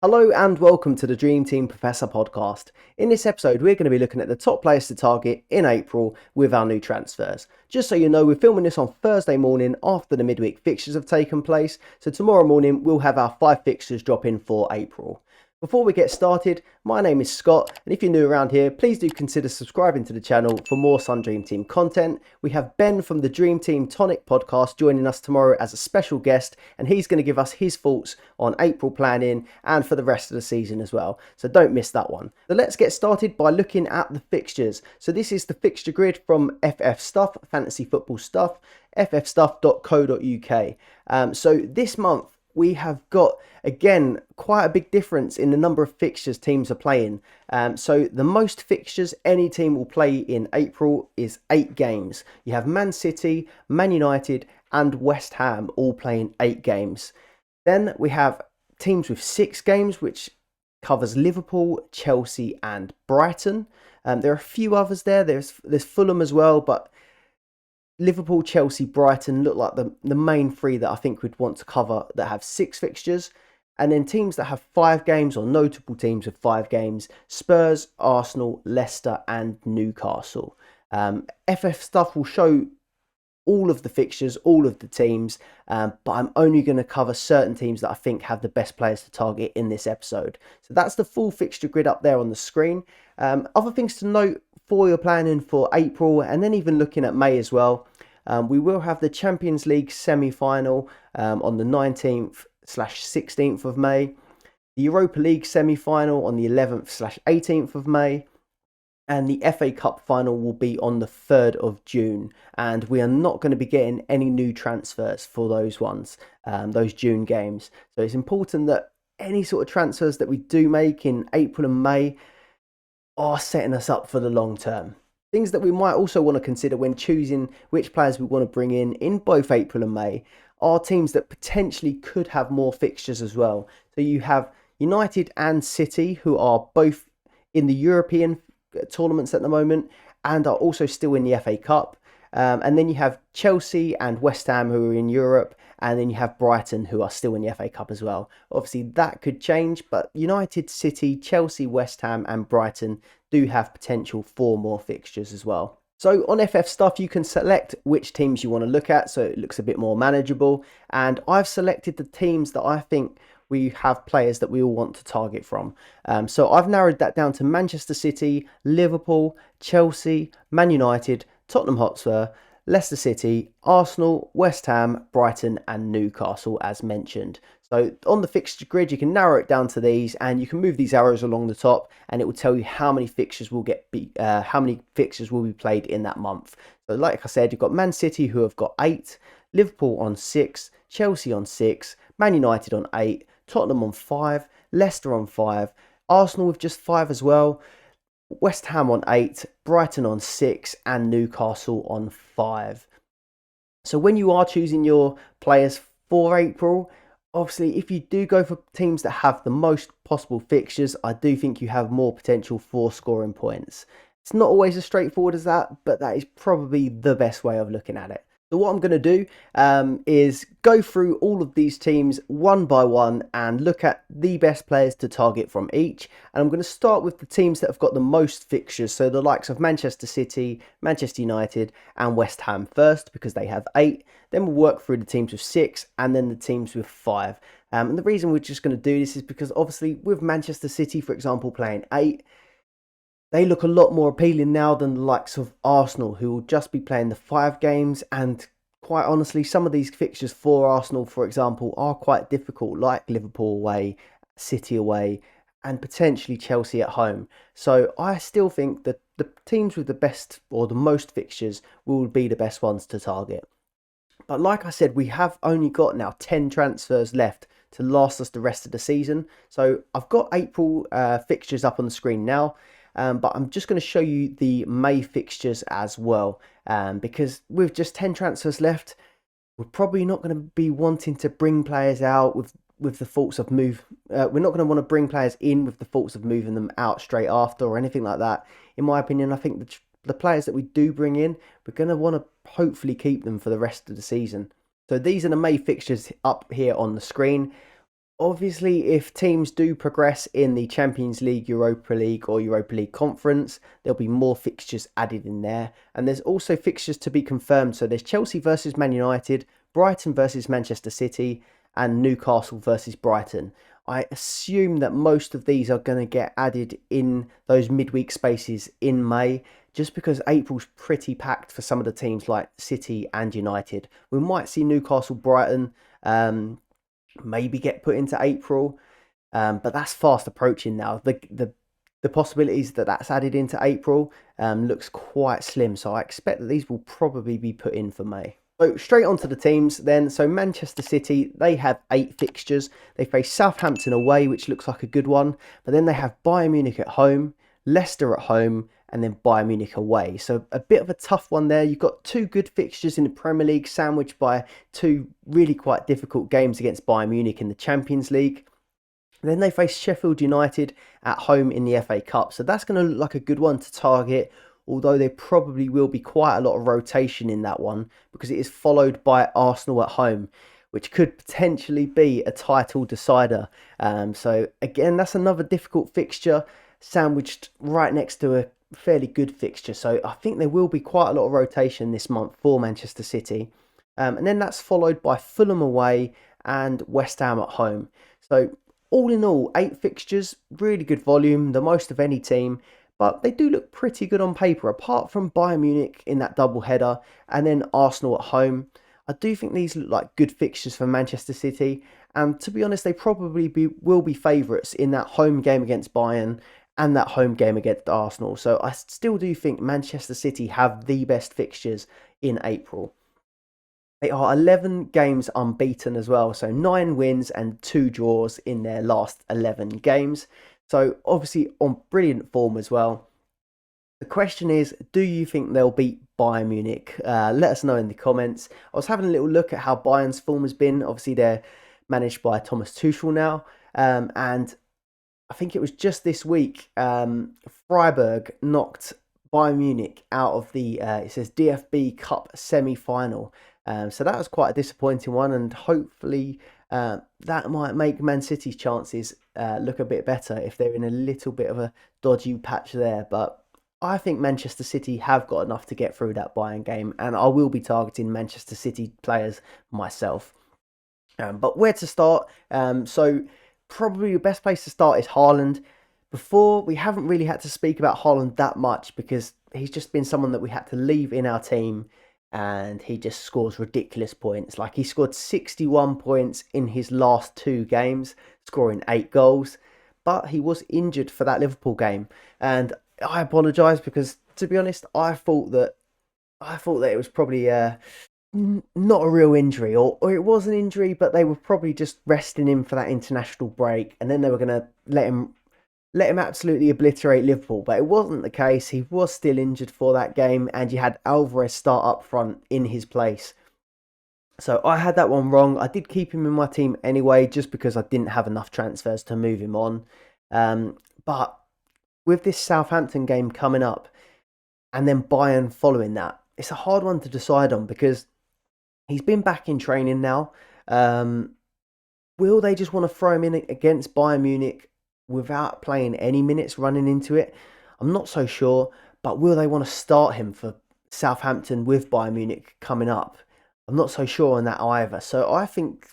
Hello and welcome to the Dream Team Professor podcast. In this episode, we're going to be looking at the top players to target in April with our new transfers. Just so you know, we're filming this on Thursday morning after the midweek fixtures have taken place. So tomorrow morning, we'll have our 5 fixtures drop in for April. Before we get started, my name is Scott, and if you're new around here, please do consider subscribing to the channel for more Sun Dream Team content. We have Ben from the Dream Team Tonic podcast joining us tomorrow as a special guest, and he's going to give us his thoughts on April planning and for the rest of the season as well. So don't miss that one. So let's get started by looking at the fixtures. So this is the fixture grid from FFSTUFF, Fantasy Football Stuff, ffstuff.co.uk. So this month, we have got, again, quite a big difference in the number of fixtures teams are playing. So the most fixtures any team will play in April is 8 games. You have Man City, Man United and West Ham all playing 8 games. Then we have teams with 6 games, which covers Liverpool, Chelsea and Brighton. There are a few others there. There's Fulham as well, but Liverpool, Chelsea, Brighton look like the main 3 that I think we'd want to cover that have 6 fixtures. And then teams that have 5 games, or notable teams with 5 games, Spurs, Arsenal, Leicester and Newcastle. FFSTUFF will show all of the fixtures, all of the teams, but I'm only going to cover certain teams that I think have the best players to target in this episode. So that's the full fixture grid up there on the screen. Other things to note for your planning for April, and then even looking at May as well. We will have the Champions League semi-final on the 19th/16th of May, the Europa League semi-final on the 11th/18th of May, and the FA Cup final will be on the 3rd of June. And we are not going to be getting any new transfers for those ones, those June games. So it's important that any sort of transfers that we do make in April and May are setting us up for the long term. Things that we might also want to consider when choosing which players we want to bring in both April and May are teams that potentially could have more fixtures as well. So you have United and City, who are both in the European tournaments at the moment and are also still in the FA Cup. And then you have Chelsea and West Ham, who are in Europe, and then you have Brighton, who are still in the FA Cup as well. Obviously, that could change, but United, City, Chelsea, West Ham and Brighton do have potential for more fixtures as well. So on FFSTUFF, you can select which teams you want to look at, so it looks a bit more manageable. And I've selected the teams that I think we have players that we all want to target from. So I've narrowed that down to Manchester City, Liverpool, Chelsea, Man United, Tottenham Hotspur, Leicester City, Arsenal, West Ham, Brighton and Newcastle as mentioned. So on the fixture grid, you can narrow it down to these, and you can move these arrows along the top, and it will tell you how many fixtures will be played in that month. So like I said, you've got Man City, who have got 8, Liverpool on 6, Chelsea on 6, Man United on 8, Tottenham on 5, Leicester on 5, Arsenal with just 5 as well, West Ham on 8, Brighton on 6 and Newcastle on 5. So when you are choosing your players for April, obviously if you do go for teams that have the most possible fixtures, I do think you have more potential for scoring points. It's not always as straightforward as that, but that is probably the best way of looking at it. So what I'm going to do is go through all of these teams one by one and look at the best players to target from each. And I'm going to start with the teams that have got the most fixtures. So the likes of Manchester City, Manchester United and West Ham first, because they have 8. Then we'll work through the teams with 6 and then the teams with 5. And the reason we're just going to do this is because obviously with Manchester City, for example, playing 8, they look a lot more appealing now than the likes of Arsenal, who will just be playing the 5 games. And quite honestly, some of these fixtures for Arsenal, for example, are quite difficult, like Liverpool away, City away, and potentially Chelsea at home. So I still think that the teams with the best or the most fixtures will be the best ones to target. But like I said, we have only got now 10 transfers left to last us the rest of the season. So I've got April fixtures up on the screen now. But I'm just going to show you the May fixtures as well, because with just 10 transfers left, we're probably not going to be wanting to bring players out with the thoughts of we're not going to want to bring players in with the thoughts of moving them out straight after or anything like that. In my opinion, I think the players that we do bring in, we're going to want to hopefully keep them for the rest of the season. So these are the May fixtures up here on the screen. Obviously, if teams do progress in the Champions League, Europa League, or Europa League Conference, there'll be more fixtures added in there. And there's also fixtures to be confirmed. So there's Chelsea versus Man United, Brighton versus Manchester City, and Newcastle versus Brighton. I assume that most of these are going to get added in those midweek spaces in May, just because April's pretty packed for some of the teams like City and United. We might see Newcastle, Brighton. Maybe get put into April, but that's fast approaching now. The possibilities that that's added into April looks quite slim, so I expect that these will probably be put in for May. So straight on to the teams then. So Manchester City, they have 8 fixtures. They face Southampton away, which looks like a good one, but then they have Bayern Munich at home, Leicester at home, and then Bayern Munich away. So a bit of a tough one there. You've got 2 good fixtures in the Premier League, sandwiched by 2 really quite difficult games against Bayern Munich in the Champions League. Then they face Sheffield United at home in the FA Cup. So that's going to look like a good one to target, although there probably will be quite a lot of rotation in that one, because it is followed by Arsenal at home, which could potentially be a title decider. So again, that's another difficult fixture, sandwiched right next to a fairly good fixture. So I think there will be quite a lot of rotation this month for Manchester City. And then that's followed by Fulham away and West Ham at home. So all in all, 8 fixtures, really good volume, the most of any team. But they do look pretty good on paper, apart from Bayern Munich in that double header and then Arsenal at home. I do think these look like good fixtures for Manchester City. And to be honest, they probably will be favourites in that home game against Bayern and that home game against Arsenal. So I still do think Manchester City have the best fixtures in April. They are 11 games unbeaten as well, so 9 wins and 2 draws in their last 11 games. So obviously on brilliant form as well. The question is, do you think they'll beat Bayern Munich? Let us know in the comments. I was having a little look at how Bayern's form has been. Obviously they're managed by Thomas Tuchel now, and I think it was just this week, Freiburg knocked Bayern Munich out of the, it says DFB Cup semi-final. So that was quite a disappointing one, and hopefully that might make Man City's chances look a bit better if they're in a little bit of a dodgy patch there. But I think Manchester City have got enough to get through that Bayern game, and I will be targeting Manchester City players myself. But where to start? So probably the best place to start is Haaland. Before, we haven't really had to speak about Haaland that much because he's just been someone that we had to leave in our team, and he just scores ridiculous points. Like, he scored 61 points in his last 2 games, scoring 8 goals, but he was injured for that Liverpool game, and I apologise because, to be honest, I thought that it was probably not a real injury, or it was an injury, but they were probably just resting him for that international break, and then they were going to let him absolutely obliterate Liverpool. But it wasn't the case. He was still injured for that game, and you had Alvarez start up front in his place. So I had that one wrong. I did keep him in my team anyway, just because I didn't have enough transfers to move him on. But with this Southampton game coming up, and then Bayern following that, it's a hard one to decide on because he's been back in training now. Will they just want to throw him in against Bayern Munich without playing any minutes running into it? I'm not so sure. But will they want to start him for Southampton with Bayern Munich coming up? I'm not so sure on that either. So I think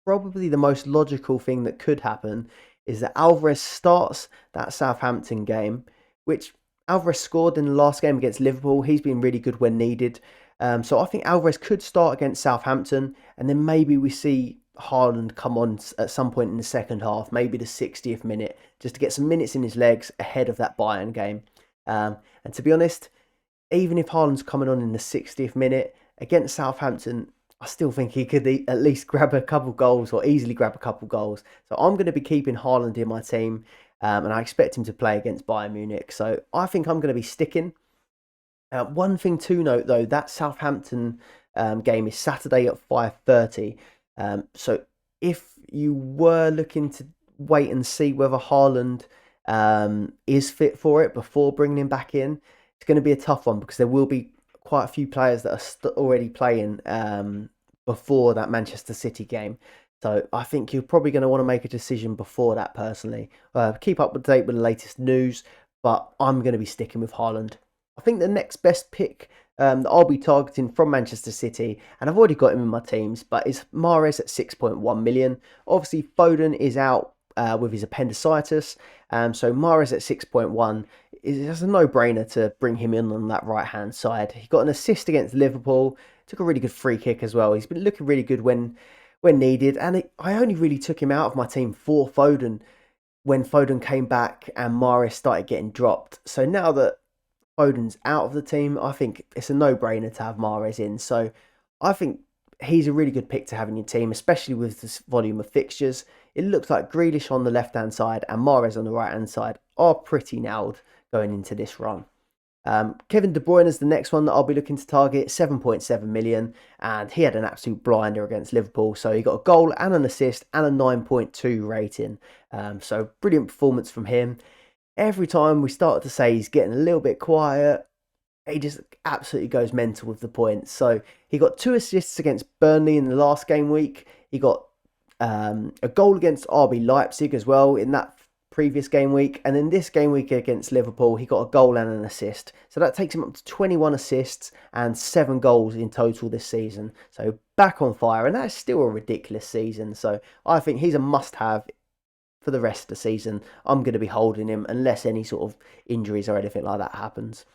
probably the most logical thing that could happen is that Alvarez starts that Southampton game, which Alvarez scored in the last game against Liverpool. He's been really good when needed. So I think Alvarez could start against Southampton, and then maybe we see Haaland come on at some point in the second half, maybe the 60th minute, just to get some minutes in his legs ahead of that Bayern game. And to be honest, even if Haaland's coming on in the 60th minute against Southampton, I still think he could at least grab a couple goals, or easily grab a couple goals. So I'm going to be keeping Haaland in my team, and I expect him to play against Bayern Munich. So I think I'm going to be sticking. One thing to note though, that Southampton game is Saturday at 5:30. So if you were looking to wait and see whether Haaland is fit for it before bringing him back in, it's going to be a tough one because there will be quite a few players that are already playing before that Manchester City game. So I think you're probably going to want to make a decision before that personally. Keep up to date with the latest news, but I'm going to be sticking with Haaland. I think the next best pick that I'll be targeting from Manchester City, and I've already got him in my teams, but is Mahrez at 6.1 million. Obviously, Foden is out with his appendicitis, so Mahrez at 6.1 is a no-brainer to bring him in on that right-hand side. He got an assist against Liverpool, took a really good free kick as well. He's been looking really good when needed. And I only really took him out of my team for Foden when Foden came back and Mahrez started getting dropped. So now that Foden's out of the team, I think it's a no-brainer to have Mahrez in. So I think he's a really good pick to have in your team, especially with this volume of fixtures. It looks like Grealish on the left-hand side and Mahrez on the right-hand side are pretty nailed going into this run. Kevin De Bruyne is the next one that I'll be looking to target, 7.7 million, and he had an absolute blinder against Liverpool. So he got a goal and an assist and a 9.2 rating. So brilliant performance from him. Every time we started to say he's getting a little bit quiet, he just absolutely goes mental with the points. So he got 2 assists against Burnley in the last game week. He got a goal against RB Leipzig as well in that previous game week, and then this game week against Liverpool he got a goal and an assist, so that takes him up to 21 assists and 7 goals in total this season. So back on fire, and that's still a ridiculous season. So I think he's a must-have for the rest of the season. I'm going to be holding him unless any sort of injuries or anything like that happens.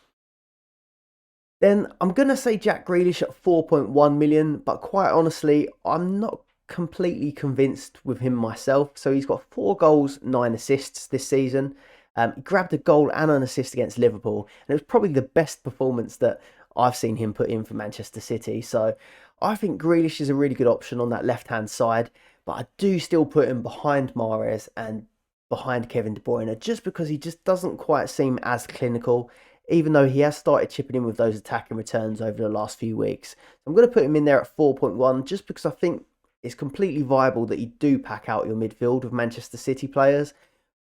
Then I'm going to say Jack Grealish at 4.1 million, but quite honestly I'm not completely convinced with him myself. So he's got 4 goals, 9 assists this season. He grabbed a goal and an assist against Liverpool, and it was probably the best performance that I've seen him put in for Manchester City. So I think Grealish is a really good option on that left-hand side, but I do still put him behind Mahrez and behind Kevin De Bruyne just because he just doesn't quite seem as clinical, even though he has started chipping in with those attacking returns over the last few weeks. I'm going to put him in there at 4.1 just because I think it's completely viable that you do pack out your midfield with Manchester City players,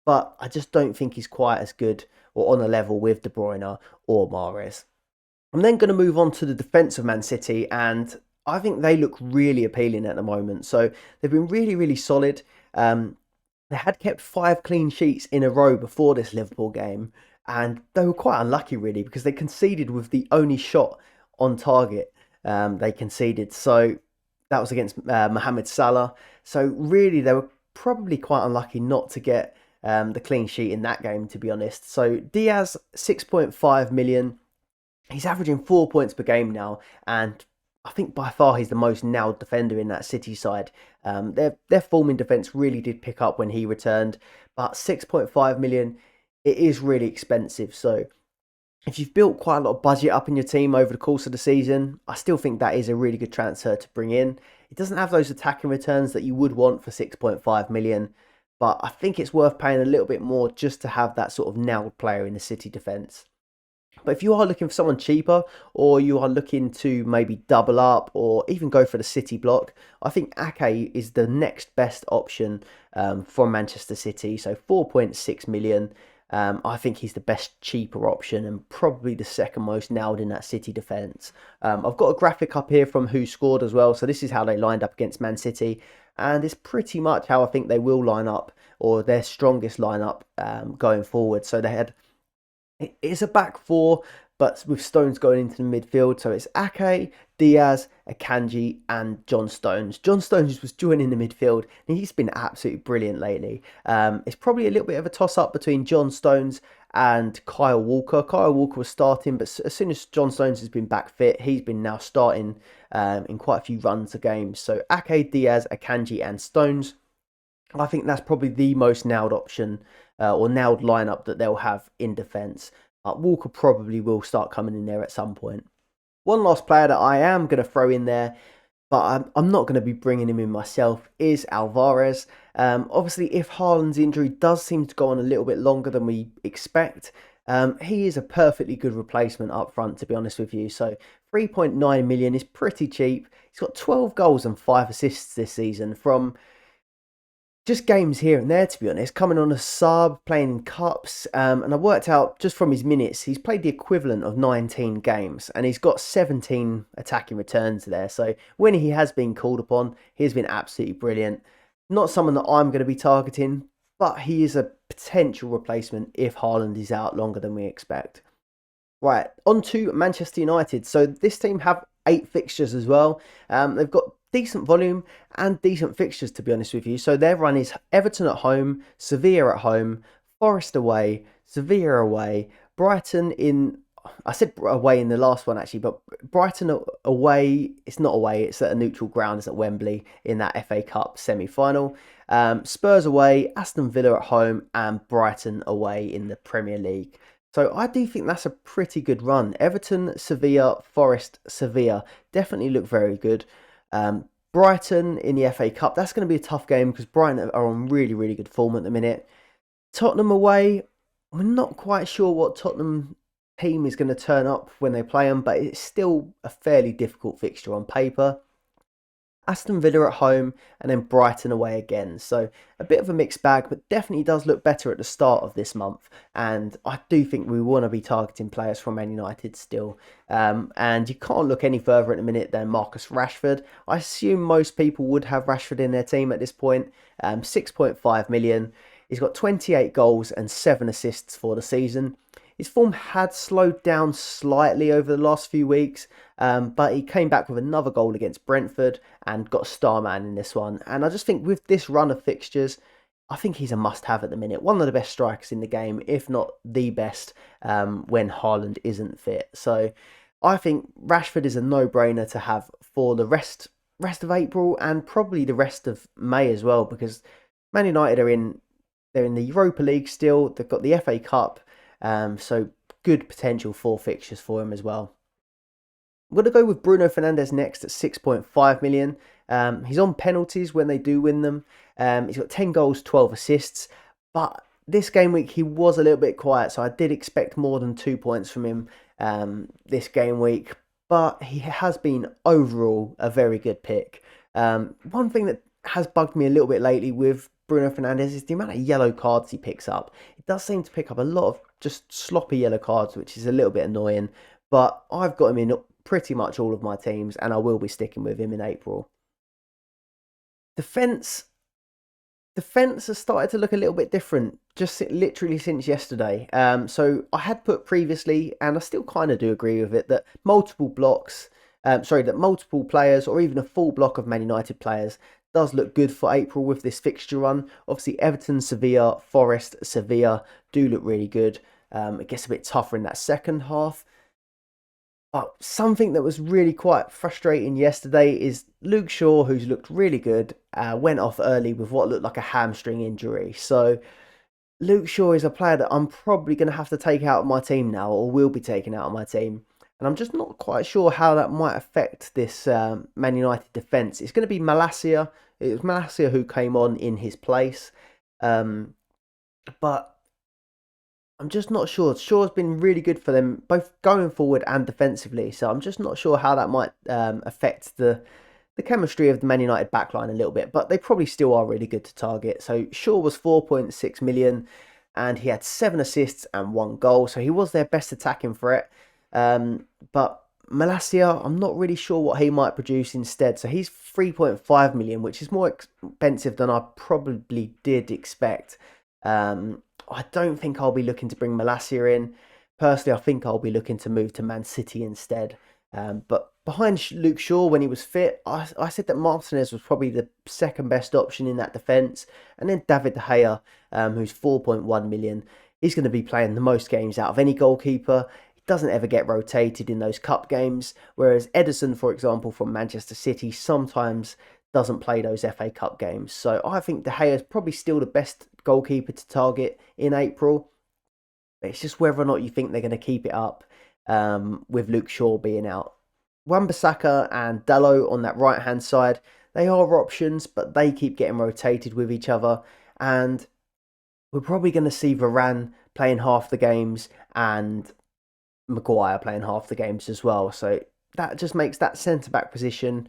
but I just don't think he's quite as good or on a level with De Bruyne or Mahrez. I'm then going to move on to the defence of Man City, and I think they look really appealing at the moment. So they've been really, really solid. They had kept 5 clean sheets in a row before this Liverpool game, and they were quite unlucky really because they conceded with the only shot on target they conceded. So that was against Mohamed Salah. So really, they were probably quite unlucky not to get the clean sheet in that game, to be honest. So Diaz, 6.5 million. He's averaging 4 points per game now, and I think by far he's the most nailed defender in that City side. Their form in defence really did pick up when he returned, but 6.5 million, it is really expensive. So if you've built quite a lot of budget up in your team over the course of the season, I still think that is a really good transfer to bring in. It doesn't have those attacking returns that you would want for 6.5 million, but I think it's worth paying a little bit more just to have that sort of nailed player in the City defence. But if you are looking for someone cheaper, or you are looking to maybe double up or even go for the City block, I think Ake is the next best option from Manchester City. So 4.6 million. I think he's the best cheaper option and probably the second most nailed in that City defence. I've got a graphic up here from who scored as well. So this is how they lined up against Man City. And it's pretty much how I think they will line up, or their strongest lineup going forward. So they had... It's a back 4, but with Stones going into the midfield. So it's Ake, Diaz, Akanji, and John Stones. John Stones was joining the midfield, and he's been absolutely brilliant lately. It's probably a little bit of a toss-up between John Stones and Kyle Walker. Kyle Walker was starting, but as soon as John Stones has been back fit, he's been now starting in quite a few runs of games. So Ake, Diaz, Akanji, and Stones. I think that's probably the most nailed option or nailed lineup that they'll have in defence. Walker probably will start coming in there at some point. One last player that I am going to throw in there, but I'm not going to be bringing him in myself, is Alvarez. Obviously, if Haaland's injury does seem to go on a little bit longer than we expect, he is a perfectly good replacement up front, to be honest with you. So 3.9 million is pretty cheap. He's got 12 goals and 5 assists this season from just games here and there, to be honest. Coming on a sub, playing in cups, and I worked out just from his minutes, he's played the equivalent of 19 games, and he's got 17 attacking returns there. So when he has been called upon, he's been absolutely brilliant. Not someone that I'm going to be targeting, but he is a potential replacement if Haaland is out longer than we expect. Right, on to Manchester United. So this team have 8 fixtures as well. They've got decent volume and decent fixtures, to be honest with you. So their run is Everton at home, Sevilla at home, Forest away, Sevilla away, Brighton in. I said away in the last one actually, but Brighton away. It's not away. It's at a neutral ground. It's at Wembley in that FA Cup semi-final. Spurs away, Aston Villa at home, and Brighton away in the Premier League. So I do think that's a pretty good run. Everton, Sevilla, Forest, Sevilla definitely look very good. Brighton in the FA Cup, that's going to be a tough game because Brighton are on really, really good form at the minute. Tottenham away, we're not quite sure what Tottenham team is going to turn up when they play them, but it's still a fairly difficult fixture on paper. Aston Villa at home and then Brighton away again. So a bit of a mixed bag, but definitely does look better at the start of this month. And I do think we want to be targeting players from Man United still. And you can't look any further at the minute than Marcus Rashford. I assume most people would have Rashford in their team at this point. 6.5 million. He's got 28 goals and 7 assists for the season. His form had slowed down slightly over the last few weeks, but he came back with another goal against Brentford and got a star man in this one. And I just think with this run of fixtures, I think he's a must-have at the minute. One of the best strikers in the game, if not the best, when Haaland isn't fit. So I think Rashford is a no-brainer to have for the rest of April and probably the rest of May as well, because Man United they're in the Europa League still. They've got the FA Cup. So good potential for fixtures for him as well. I'm going to go with Bruno Fernandes next at 6.5 million. He's on penalties when they do win them. He's got 10 goals, 12 assists. But this game week he was a little bit quiet, so I did expect more than 2 points from him this game week. But he has been overall a very good pick. One thing that has bugged me a little bit lately with Bruno Fernandes is the amount of yellow cards he picks up. He does seem to pick up a lot of just sloppy yellow cards, which is a little bit annoying. But I've got him in pretty much all of my teams, and I will be sticking with him in April. Defence has started to look a little bit different, just literally since yesterday. So I had put previously, and I still kind of do agree with it, that multiple players, or even a full block of Man United players, does look good for April with this fixture run. Obviously, Everton, Sevilla, Forest, Sevilla do look really good. It gets a bit tougher in that second half. But something that was really quite frustrating yesterday is Luke Shaw, who's looked really good, went off early with what looked like a hamstring injury. So Luke Shaw is a player that I'm probably going to have to take out of my team now, or will be taken out of my team. And I'm just not quite sure how that might affect this Man United defence. It's going to be Malacia. It was Malacia who came on in his place. But I'm just not sure. Shaw's been really good for them, both going forward and defensively. So I'm just not sure how that might affect the chemistry of the Man United backline a little bit. But they probably still are really good to target. So Shaw was 4.6 million and he had 7 assists and 1 goal. So he was their best attacking threat. But Malacia, I'm not really sure what he might produce instead. So he's 3.5 million, which is more expensive than I probably did expect. I don't think I'll be looking to bring Malacia in. Personally, I think I'll be looking to move to Man City instead. But behind Luke Shaw, when he was fit, I said that Martinez was probably the second best option in that defence. And then David De Gea, who's 4.1 million. He's going to be playing the most games out of any goalkeeper. Doesn't ever get rotated in those cup games, whereas Ederson, for example, from Manchester City, sometimes doesn't play those FA Cup games. So I think De Gea is probably still the best goalkeeper to target in April. But it's just whether or not you think they're going to keep it up with Luke Shaw being out. Wan-Bissaka and Dalot on that right-hand side, they are options, but they keep getting rotated with each other. And we're probably going to see Varane playing half the games and Maguire playing half the games as well. So that just makes that centre-back position,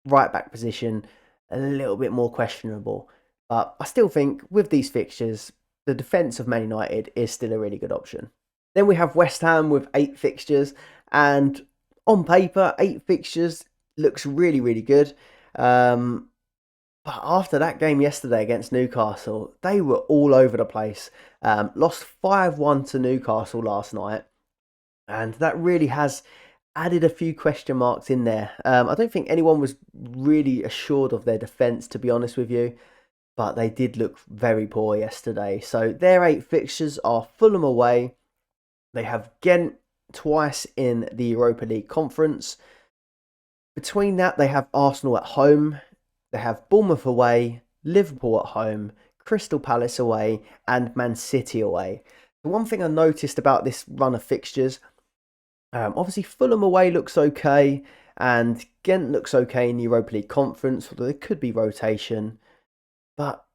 right-back position, a little bit more questionable. But I still think with these fixtures, the defence of Man United is still a really good option. Then we have West Ham with 8 fixtures, and on paper, 8 fixtures looks really, really good. But after that game yesterday against Newcastle, they were all over the place. Lost 5-1 to Newcastle last night, and that really has added a few question marks in there. I don't think anyone was really assured of their defence, to be honest with you, but they did look very poor yesterday. So their 8 fixtures are Fulham away. They have Ghent twice in the Europa League Conference. Between that, they have Arsenal at home. They have Bournemouth away, Liverpool at home, Crystal Palace away, and Man City away. The one thing I noticed about this run of fixtures, obviously Fulham away looks okay, and Ghent looks okay in the Europa League Conference, although there could be rotation. But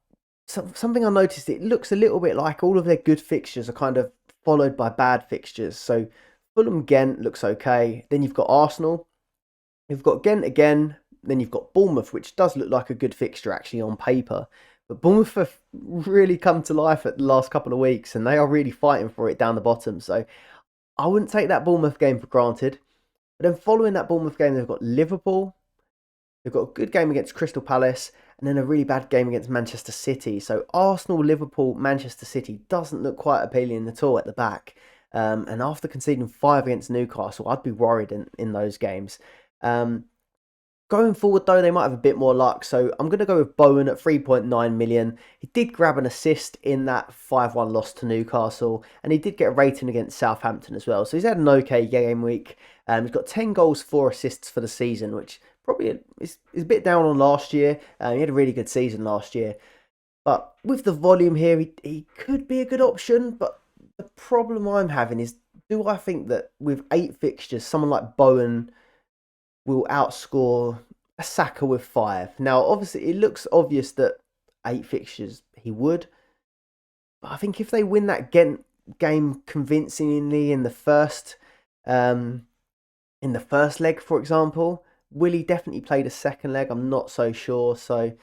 something I noticed, it looks a little bit like all of their good fixtures are kind of followed by bad fixtures. So Fulham Ghent looks okay. Then you've got Arsenal. You've got Ghent again. Then you've got Bournemouth, which does look like a good fixture actually on paper. But Bournemouth have really come to life at the last couple of weeks, and they are really fighting for it down the bottom. So I wouldn't take that Bournemouth game for granted. But then following that Bournemouth game, they've got Liverpool. They've got a good game against Crystal Palace, and then a really bad game against Manchester City. So Arsenal, Liverpool, Manchester City doesn't look quite appealing at all at the back. And after conceding 5 against Newcastle, I'd be worried in those games. Going forward, though, they might have a bit more luck. So I'm going to go with Bowen at 3.9 million. He did grab an assist in that 5-1 loss to Newcastle. And he did get a rating against Southampton as well. So he's had an okay game week. He's got 10 goals, 4 assists for the season, which probably is a bit down on last year. He had a really good season last year. But with the volume here, he could be a good option. But the problem I'm having is, do I think that with 8 fixtures, someone like Bowen will outscore a Saka with 5? Now, obviously, it looks obvious that 8 fixtures he would. But I think if they win that Ghent game convincingly in the first leg, for example, will he definitely play the second leg? I'm not so sure. So,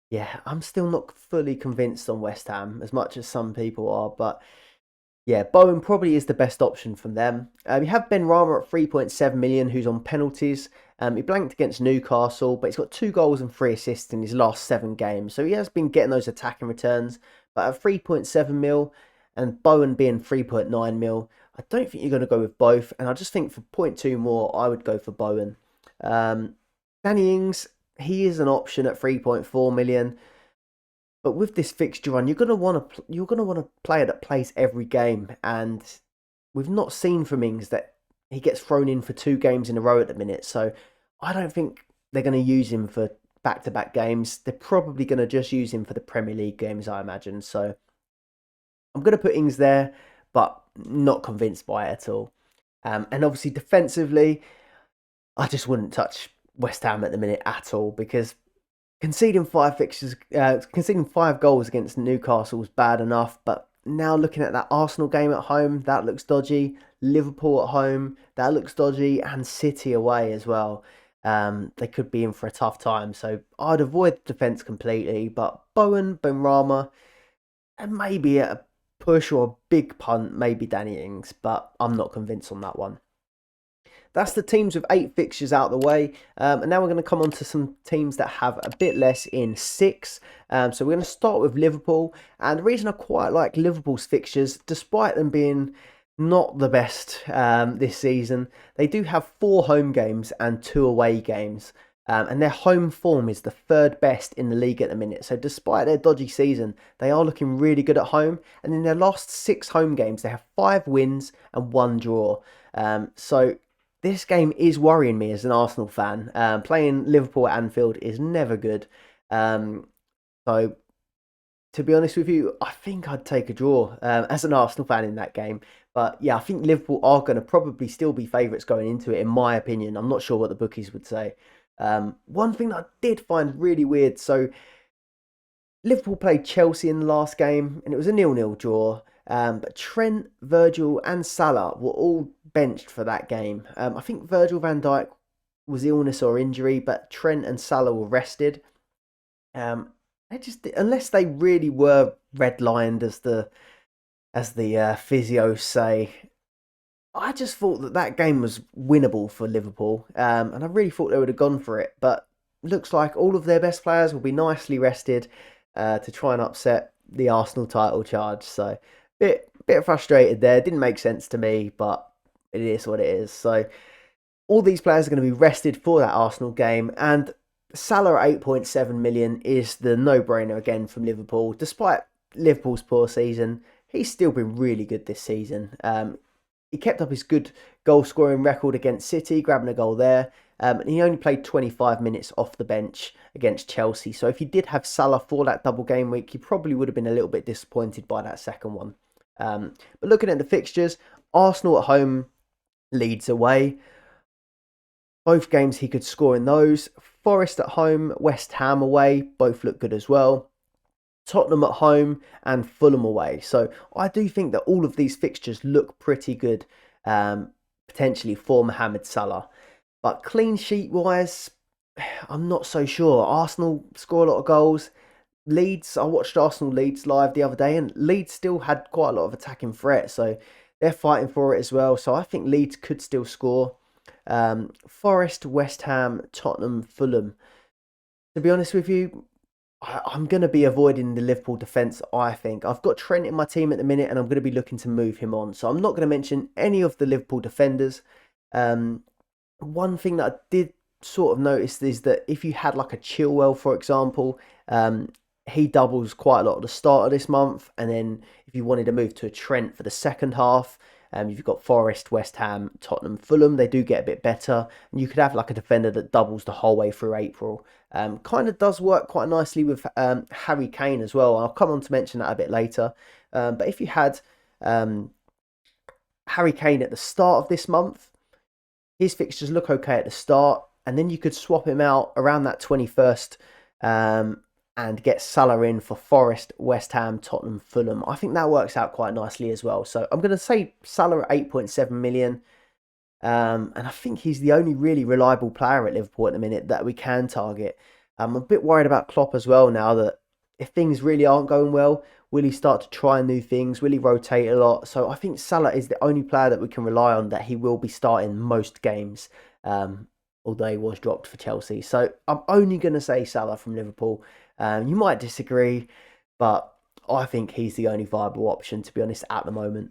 yeah, I'm still not fully convinced on West Ham as much as some people are. But yeah, Bowen probably is the best option from them. You have Ben Rama at 3.7 million, who's on penalties. He blanked against Newcastle, but he's got 2 goals and 3 assists in his last 7 games. So he has been getting those attacking returns. But at 3.7 mil and Bowen being 3.9 mil, I don't think you're going to go with both. And I just think for 0.2 more, I would go for Bowen. Danny Ings, he is an option at 3.4 million. But with this fixture run, you're gonna want a player that plays every game, and we've not seen from Ings that he gets thrown in for 2 games in a row at the minute. So I don't think they're going to use him for back-to-back games. They're probably going to just use him for the Premier League games, I imagine. So I'm going to put Ings there, but not convinced by it at all. And obviously defensively, I just wouldn't touch West Ham at the minute at all, because conceding 5 goals against Newcastle was bad enough, but now looking at that Arsenal game at home, that looks dodgy. Liverpool at home, that looks dodgy, and City away as well. They could be in for a tough time, so I'd avoid the defence completely. But Bowen, Benrahma, and maybe a push or a big punt, maybe Danny Ings, but I'm not convinced on that one. That's the teams with 8 fixtures out of the way. And now we're going to come on to some teams that have a bit less in 6. So we're going to start with Liverpool. And the reason I quite like Liverpool's fixtures, despite them being not the best this season, they do have 4 home games and 2 away games. And their home form is the 3rd best in the league at the minute. So despite their dodgy season, they are looking really good at home. And in their last 6 home games, they have 5 wins and 1 draw. So this game is worrying me as an Arsenal fan. Playing Liverpool at Anfield is never good. So, to be honest with you, I think I'd take a draw as an Arsenal fan in that game. But yeah, I think Liverpool are going to probably still be favourites going into it, in my opinion. I'm not sure what the bookies would say. One thing that I did find really weird, so Liverpool played Chelsea in the last game, and it was a 0-0 draw. But Trent, Virgil and Salah were all benched for that game. I think Virgil van Dijk was illness or injury, but Trent and Salah were rested. And they just, unless they really were redlined, as the physios say, I just thought that that game was winnable for Liverpool, and I really thought they would have gone for it. But looks like all of their best players will be nicely rested to try and upset the Arsenal title charge. So bit frustrated there. Didn't make sense to me, but it is what it is. So all these players are going to be rested for that Arsenal game, and Salah at 8.7 million is the no-brainer again from Liverpool. Despite Liverpool's poor season, he's still been really good this season. He kept up his good goal scoring record against City, grabbing a goal there. And he only played 25 minutes off the bench against Chelsea. So if you did have Salah for that double game week, you probably would have been a little bit disappointed by that second one. But looking at the fixtures, Arsenal at home, Leeds away. Both games he could score in those. Forest at home, West Ham away, both look good as well. Tottenham at home and Fulham away. So I do think that all of these fixtures look pretty good, potentially for Mohamed Salah. But clean sheet wise, I'm not so sure. Arsenal score a lot of goals. Leeds, I watched Arsenal Leeds live the other day, and Leeds still had quite a lot of attacking threat. So they're fighting for it as well. So I think Leeds could still score. Forest, West Ham, Tottenham, Fulham. To be honest with you, I'm going to be avoiding the Liverpool defence, I think. I've got Trent in my team at the minute, and I'm going to be looking to move him on. So I'm not going to mention any of the Liverpool defenders. One thing that I did sort of notice is that if you had like a Chilwell, for example, he doubles quite a lot at the start of this month. And then if you wanted to move to a Trent for the second half, you've got Forest, West Ham, Tottenham, Fulham. They do get a bit better. And you could have like a defender that doubles the whole way through April. Kind of does work quite nicely with Harry Kane as well. I'll come on to mention that a bit later. But if you had Harry Kane at the start of this month, his fixtures look okay at the start. And then you could swap him out around that 21st and get Salah in for Forest, West Ham, Tottenham, Fulham. I think that works out quite nicely as well. So I'm going to say Salah at 8.7 million. And I think he's the only really reliable player at Liverpool at the minute that we can target. I'm a bit worried about Klopp as well now, that if things really aren't going well, will he start to try new things? Will he rotate a lot? So I think Salah is the only player that we can rely on that he will be starting most games, although he was dropped for Chelsea. So I'm only going to say Salah from Liverpool. You might disagree, but I think he's the only viable option, to be honest, at the moment.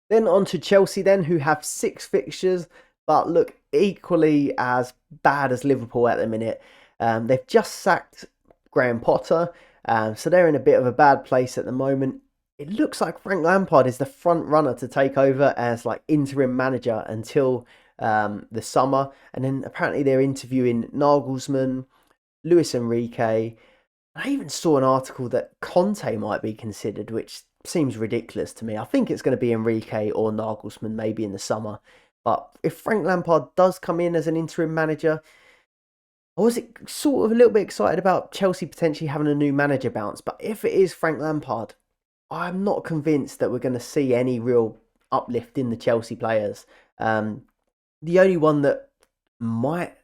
Then on to Chelsea then, who have 6 fixtures, but look equally as bad as Liverpool at the minute. They've just sacked Graham Potter, so they're in a bit of a bad place at the moment. It looks like Frank Lampard is the front runner to take over as like interim manager until the summer. And then apparently they're interviewing Nagelsmann, Luis Enrique. I even saw an article that Conte might be considered, which seems ridiculous to me. I think it's going to be Enrique or Nagelsmann maybe in the summer. But if Frank Lampard does come in as an interim manager, I was sort of a little bit excited about Chelsea potentially having a new manager bounce. But if it is Frank Lampard, I'm not convinced that we're going to see any real uplift in the Chelsea players. The only one that might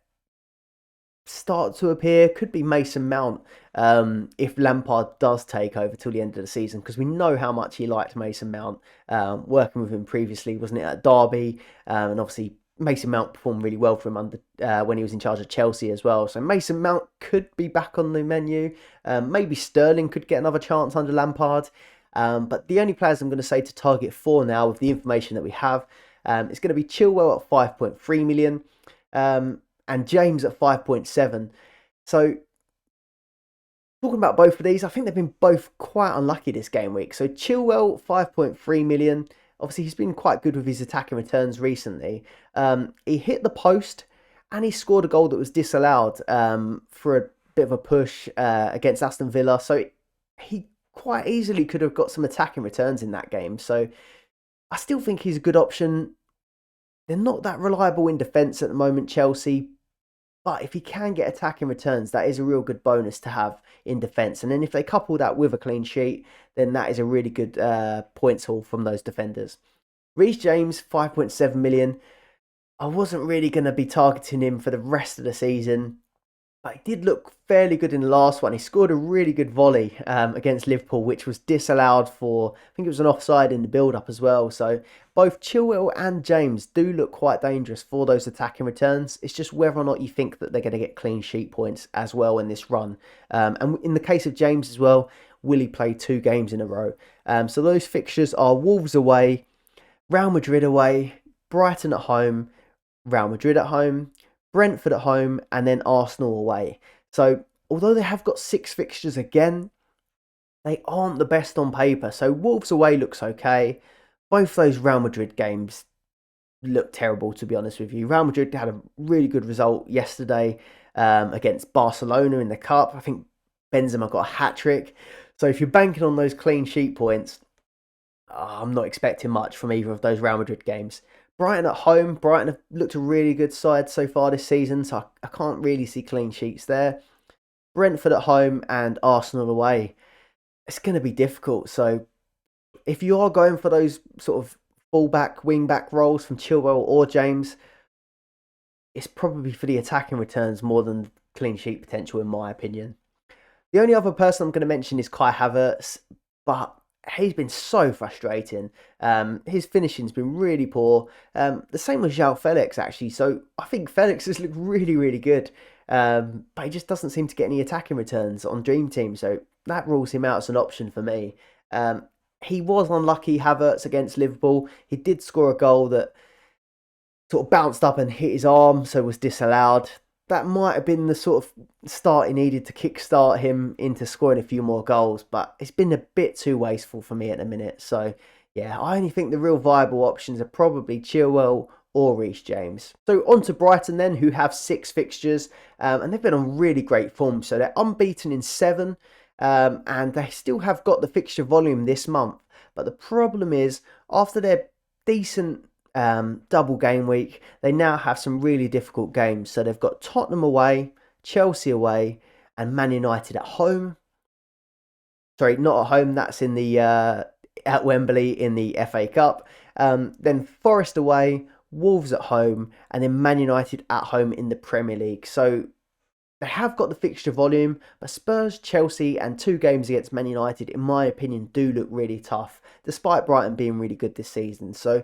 start to appear could be Mason Mount, if Lampard does take over till the end of the season, because we know how much he liked Mason Mount, working with him previously, wasn't it, at Derby, and obviously Mason Mount performed really well for him under when he was in charge of Chelsea as well. So Mason Mount could be back on the menu. Maybe Sterling could get another chance under Lampard. But the only players I'm going to say to target for now, with the information that we have, is going to be Chilwell at 5.3 million. And James at 5.7. So, talking about both of these, I think they've been both quite unlucky this game week. So, Chilwell, 5.3 million. Obviously, he's been quite good with his attacking returns recently. He hit the post and he scored a goal that was disallowed for a bit of a push against Aston Villa. So, he quite easily could have got some attacking returns in that game. So, I still think he's a good option. They're not that reliable in defence at the moment, Chelsea. But if he can get attacking returns, that is a real good bonus to have in defence. And then if they couple that with a clean sheet, then that is a really good points haul from those defenders. Reece James, 5.7 million. I wasn't really going to be targeting him for the rest of the season. But he did look fairly good in the last one. He scored a really good volley against Liverpool, which was disallowed for, I think it was an offside in the build-up as well. So both Chilwell and James do look quite dangerous for those attacking returns. It's just whether or not you think that they're going to get clean sheet points as well in this run. And in the case of James as well, will he play 2 games in a row? So those fixtures are Wolves away, Real Madrid away, Brighton at home, Real Madrid at home, Brentford at home, and then Arsenal away. So although they have got 6 fixtures again, they aren't the best on paper. So Wolves away looks okay. Both those Real Madrid games look terrible, to be honest with you. Real Madrid had a really good result yesterday against Barcelona in the Cup. I think Benzema got a hat-trick. So if you're banking on those clean sheet points, I'm not expecting much from either of those Real Madrid games. Brighton at home. Brighton have looked a really good side so far this season, so I can't really see clean sheets there. Brentford at home and Arsenal away. It's going to be difficult. So if you are going for those sort of fullback, wing-back roles from Chilwell or James, it's probably for the attacking returns more than clean sheet potential, in my opinion. The only other person I'm going to mention is Kai Havertz, but he's been so frustrating. His finishing's been really poor. The same with João Felix, actually. So I think Felix has looked really, really good. But he just doesn't seem to get any attacking returns on Dream Team. So that rules him out as an option for me. He was unlucky, Havertz, against Liverpool. He did score a goal that sort of bounced up and hit his arm, so was disallowed. That might have been the sort of start he needed to kickstart him into scoring a few more goals, but it's been a bit too wasteful for me at the minute. So, yeah, I only think the real viable options are probably Chilwell or Reece James. So on to Brighton then, who have 6 fixtures, and they've been on really great form. So they're unbeaten in 7, and they still have got the fixture volume this month. But the problem is, after their decent double game week, they now have some really difficult games. So they've got Tottenham away, Chelsea away, and Man United at home. Sorry, not at home. That's in the at Wembley in the FA Cup. Then Forest away, Wolves at home, and then Man United at home in the Premier League. So they have got the fixture volume, but Spurs, Chelsea, and 2 games against Man United, in my opinion, do look really tough, despite Brighton being really good this season. So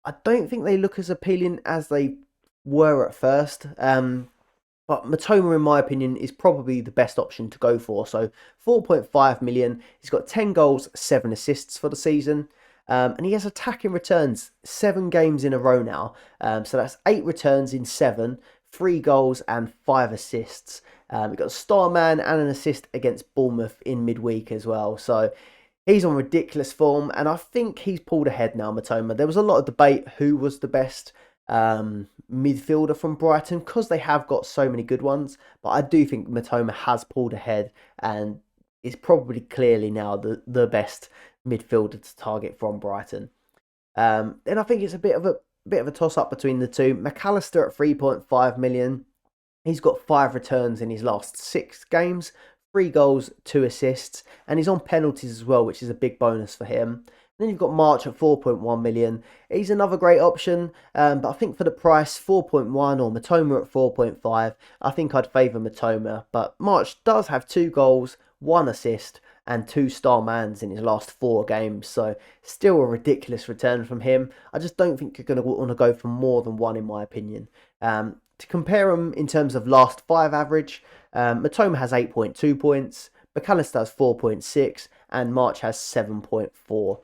I don't think they look as appealing as they were at first. But Matoma, in my opinion, is probably the best option to go for. So 4.5 million. He's got 10 goals, 7 assists for the season. And he has attacking returns 7 games in a row now. So that's 8 returns in 7, 3 goals and 5 assists. He got a star man and an assist against Bournemouth in midweek as well. So he's on ridiculous form, and I think he's pulled ahead now, Matoma. There was a lot of debate who was the best midfielder from Brighton, because they have got so many good ones. But I do think Matoma has pulled ahead and is probably clearly now the best midfielder to target from Brighton. Then I think it's a bit of a toss-up between the two. McAllister at 3.5 million. He's got 5 returns in his last 6 games. 3 goals, 2 assists, and he's on penalties as well, which is a big bonus for him. Then you've got March at 4.1 million. He's another great option, but I think for the price, 4.1 or Matoma at 4.5, I think I'd favour Matoma. But March does have 2 goals, 1 assist, and 2 star mans in his last 4 games, so still a ridiculous return from him. I just don't think you're going to want to go for more than 1, in my opinion. To compare them in terms of last 5 average, Matoma has 8.2 points, McAllister has 4.6, and March has 7.4.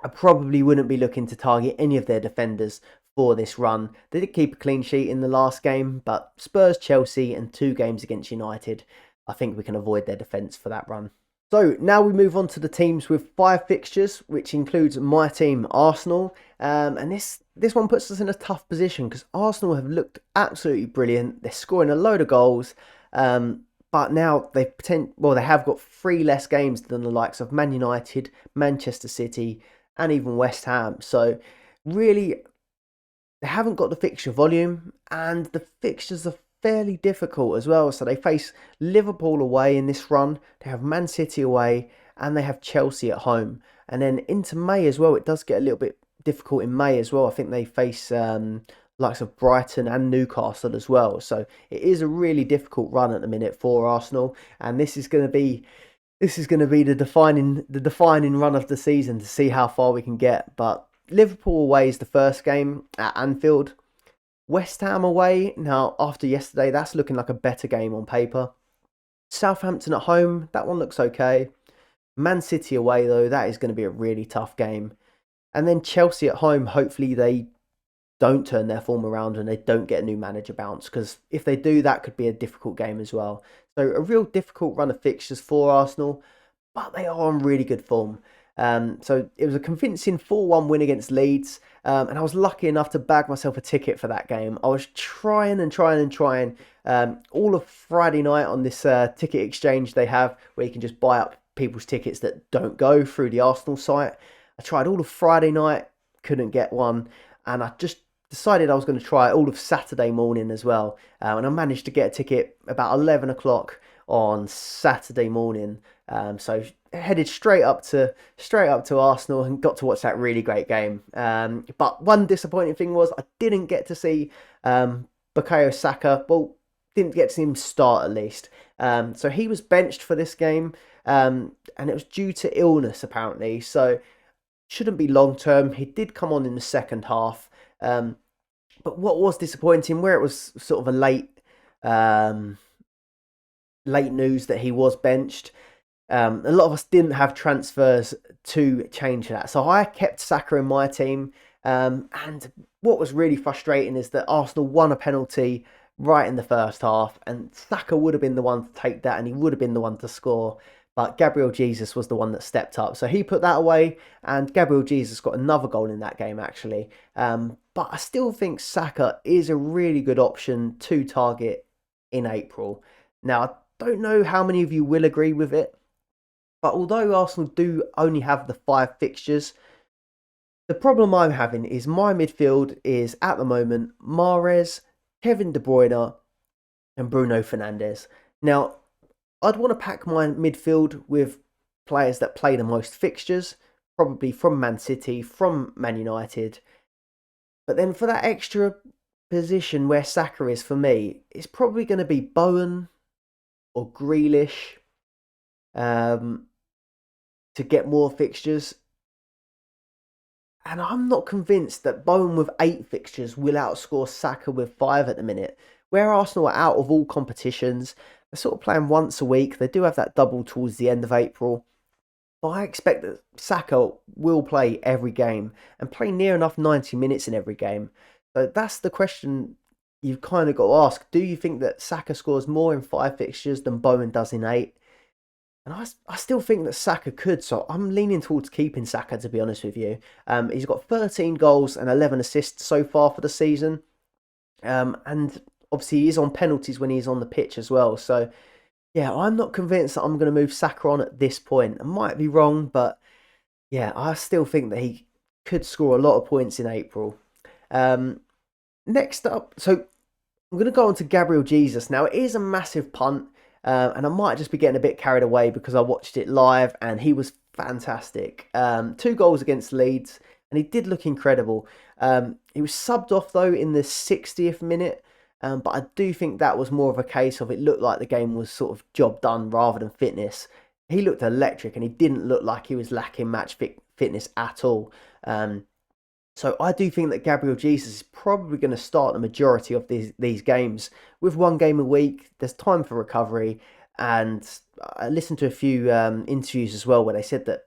I probably wouldn't be looking to target any of their defenders for this run. They did keep a clean sheet in the last game, but Spurs, Chelsea, and 2 games against United, I think we can avoid their defence for that run. So now we move on to the teams with 5 fixtures, which includes my team, Arsenal. And this one puts us in a tough position because Arsenal have looked absolutely brilliant. They're scoring a load of goals. But now they have got 3 less games than the likes of Man United, Manchester City, and even West Ham. So really, they haven't got the fixture volume, and the fixtures are fairly difficult as well. So they face Liverpool away in this run, they have Man City away, and they have Chelsea at home. And then into May as well, it does get a little bit difficult in May as well. I think they face likes of Brighton and Newcastle as well. So it is a really difficult run at the minute for Arsenal, and this is going to be the defining run of the season to see how far we can get. But Liverpool away is the first game at Anfield. West Ham away, now after yesterday, that's looking like a better game on paper. Southampton at home, that one looks okay. Man City away though, that is going to be a really tough game. And then Chelsea at home, hopefully they don't turn their form around and they don't get a new manager bounce, because if they do, that could be a difficult game as well. So a real difficult run of fixtures for Arsenal, but they are on really good form. So it was a convincing 4-1 win against Leeds, and I was lucky enough to bag myself a ticket for that game. I was trying all of Friday night on this ticket exchange they have, where you can just buy up people's tickets that don't go through the Arsenal site. I tried all of Friday night, couldn't get one, and I just decided I was going to try all of Saturday morning as well, and I managed to get a ticket about 11 o'clock on Saturday morning. So headed straight up to Arsenal and got to watch that really great game. But one disappointing thing was I didn't get to see Bukayo Saka. Well, didn't get to see him start at least. So he was benched for this game, and it was due to illness apparently. So shouldn't be long term. He did come on in the second half. But what was disappointing, where it was sort of a late news that he was benched, a lot of us didn't have transfers to change that. So I kept Saka in my team. And what was really frustrating is that Arsenal won a penalty right in the first half, and Saka would have been the one to take that, and he would have been the one to score. But Gabriel Jesus was the one that stepped up. So he put that away, and Gabriel Jesus got another goal in that game, actually. But I still think Saka is a really good option to target in April. Now, I don't know how many of you will agree with it, but although Arsenal do only have the 5 fixtures, the problem I'm having is my midfield is, at the moment, Mahrez, Kevin De Bruyne, and Bruno Fernandes. Now, I'd want to pack my midfield with players that play the most fixtures, probably from Man City, from Man United. But then for that extra position where Saka is for me, it's probably going to be Bowen or Grealish to get more fixtures. And I'm not convinced that Bowen with 8 fixtures will outscore Saka with 5 at the minute. Where Arsenal are out of all competitions, they're sort of playing once a week. They do have that double towards the end of April. But I expect that Saka will play every game and play near enough 90 minutes in every game. So that's the question you've kind of got to ask. Do you think that Saka scores more in 5 fixtures than Bowen does in 8? And I still think that Saka could, so I'm leaning towards keeping Saka, to be honest with you. He's got 13 goals and 11 assists so far for the season. And obviously he is on penalties when he's on the pitch as well. So yeah, I'm not convinced that I'm going to move Saka on at this point. I might be wrong, but yeah, I still think that he could score a lot of points in April. Next up, so I'm going to go on to Gabriel Jesus. Now, it is a massive punt. And I might just be getting a bit carried away because I watched it live and he was fantastic. 2 goals against Leeds, and he did look incredible. He was subbed off though in the 60th minute, but I do think that was more of a case of, it looked like the game was sort of job done rather than fitness. He looked electric and he didn't look like he was lacking match fitness at all. So I do think that Gabriel Jesus is probably going to start the majority of these games. With 1 game a week, there's time for recovery. And I listened to a few interviews as well where they said that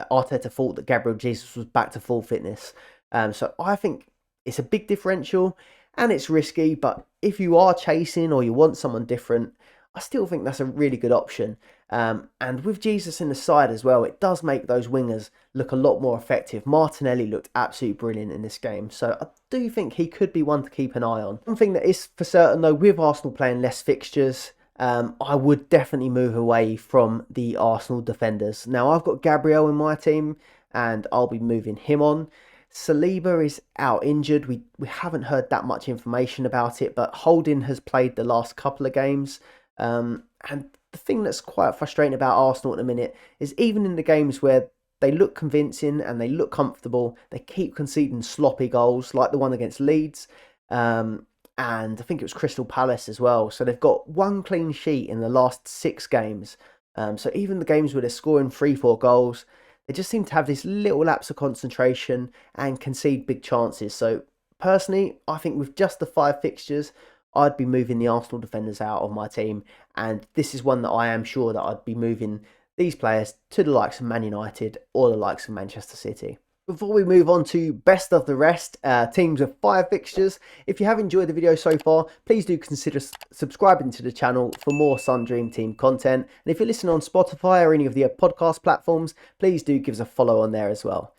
Arteta thought that Gabriel Jesus was back to full fitness. So I think it's a big differential and it's risky. But if you are chasing or you want someone different, I still think that's a really good option. And with Jesus in the side as well, it does make those wingers look a lot more effective. Martinelli looked absolutely brilliant in this game. So I do think he could be one to keep an eye on. One thing that is for certain though, with Arsenal playing less fixtures, I would definitely move away from the Arsenal defenders. Now, I've got Gabriel in my team and I'll be moving him on. Saliba is out injured. We haven't heard that much information about it, but Holding has played the last couple of games. And the thing that's quite frustrating about Arsenal at the minute is, even in the games where they look convincing and they look comfortable. They keep conceding sloppy goals like the one against Leeds. And I think it was Crystal Palace as well. So they've got one clean sheet in the last 6 games. So even the games where they're scoring 3-4 goals, they just seem to have this little lapse of concentration and concede big chances. So personally, I think with just the 5 fixtures, I'd be moving the Arsenal defenders out of my team. And this is one that I am sure that I'd be moving these players to the likes of Man United or the likes of Manchester City. Before we move on to best of the rest, teams with 5 fixtures, if you have enjoyed the video so far, please do consider subscribing to the channel for more Sun Dream Team content. And if you're listening on Spotify or any of the podcast platforms, please do give us a follow on there as well.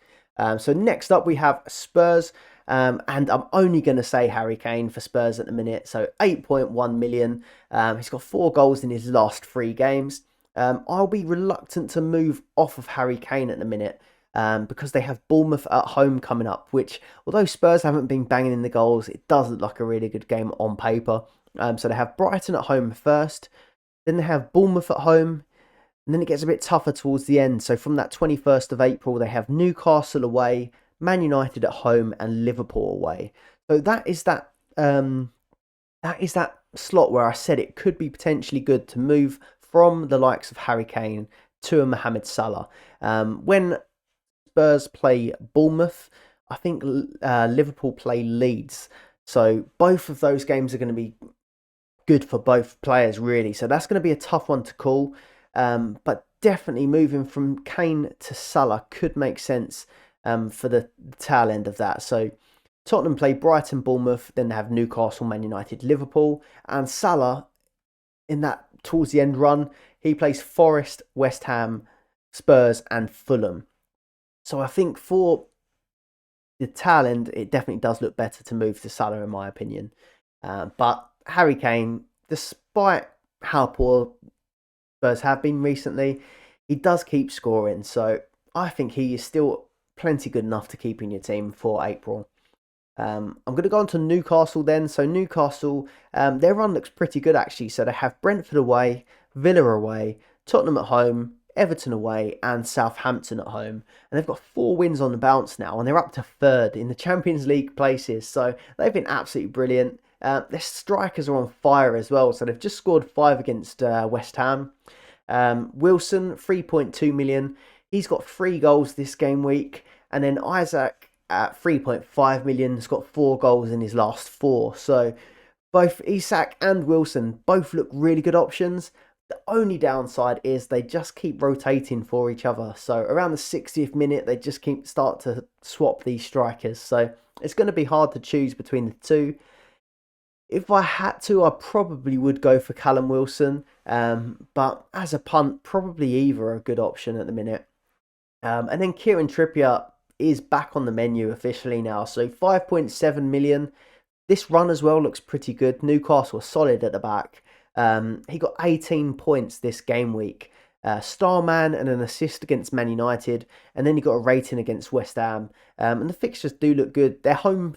So next up we have Spurs, and I'm only going to say Harry Kane for Spurs at the minute. So 8.1 million, he's got 4 goals in his last 3 games. I'll be reluctant to move off of Harry Kane at the minute. Because they have Bournemouth at home coming up, which, although Spurs haven't been banging in the goals, it does look like a really good game on paper. So they have Brighton at home first, then they have Bournemouth at home, and then it gets a bit tougher towards the end. So from that 21st of April, they have Newcastle away, Man United at home, and Liverpool away. So that is that slot where I said it could be potentially good to move from the likes of Harry Kane to a Mohamed Salah. When Spurs play Bournemouth, I think Liverpool play Leeds. So both of those games are going to be good for both players, really. So that's going to be a tough one to call. But definitely moving from Kane to Salah could make sense for the tail end of that. So Tottenham play Brighton, Bournemouth, then they have Newcastle, Man United, Liverpool. And Salah, in that towards the end run, he plays Forest, West Ham, Spurs and Fulham. So I think for the tail end, it definitely does look better to move to Salah, in my opinion. But Harry Kane, despite how poor Spurs have been recently, he does keep scoring. So I think he is still plenty good enough to keep in your team for April. I'm going to go on to Newcastle then. So Newcastle, their run looks pretty good actually. So they have Brentford away, Villa away, Tottenham at home, Everton away and Southampton at home. And they've got 4 wins on the bounce now, and they're up to 3rd in the Champions League places. So they've been absolutely brilliant. Their strikers are on fire as well. So they've just scored 5 against West Ham. Wilson, 3.2 million. He's got 3 goals this game week. And then Isaac at 3.5 million has got 4 goals in his last 4. So both Isak and Wilson both look really good options. The only downside is they just keep rotating for each other. So around the 60th minute, they just start to swap these strikers. So it's going to be hard to choose between the two. If I had to, I probably would go for Callum Wilson. But as a punt, probably either are a good option at the minute. And then Kieran Trippier is back on the menu officially now. So 5.7 million. This run as well looks pretty good. Newcastle are solid at the back. He got 18 points this game week. Starman and an assist against Man United, and then he got a rating against West Ham. And the fixtures do look good. Their home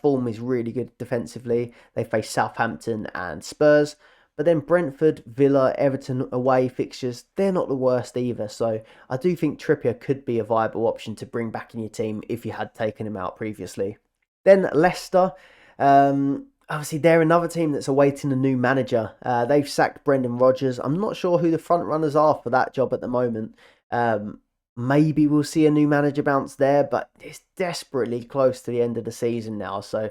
form is really good defensively. They face Southampton and Spurs, but then Brentford, Villa, Everton away fixtures, they're not the worst either. So I do think Trippier could be a viable option to bring back in your team if you had taken him out previously. Then Leicester. Obviously, they're another team that's awaiting a new manager. They've sacked Brendan Rodgers. I'm not sure who the front runners are for that job at the moment. Maybe we'll see a new manager bounce there, but it's desperately close to the end of the season now. So,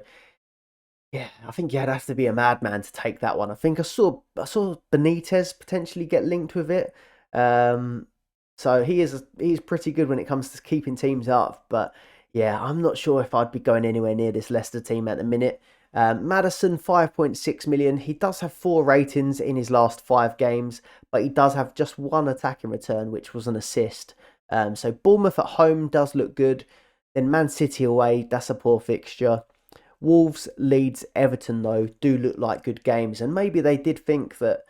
yeah, I think you'd have to be a madman to take that one. I think I saw Benitez potentially get linked with it. So he's pretty good when it comes to keeping teams up. But yeah, I'm not sure if I'd be going anywhere near this Leicester team at the minute. Maddison, 5.6 million. He does have 4 ratings in his last 5 games, but he does have just 1 attacking return, which was an assist. So Bournemouth at home does look good. Then Man City away, that's a poor fixture. Wolves, Leeds, Everton, though, do look like good games. And maybe they did think that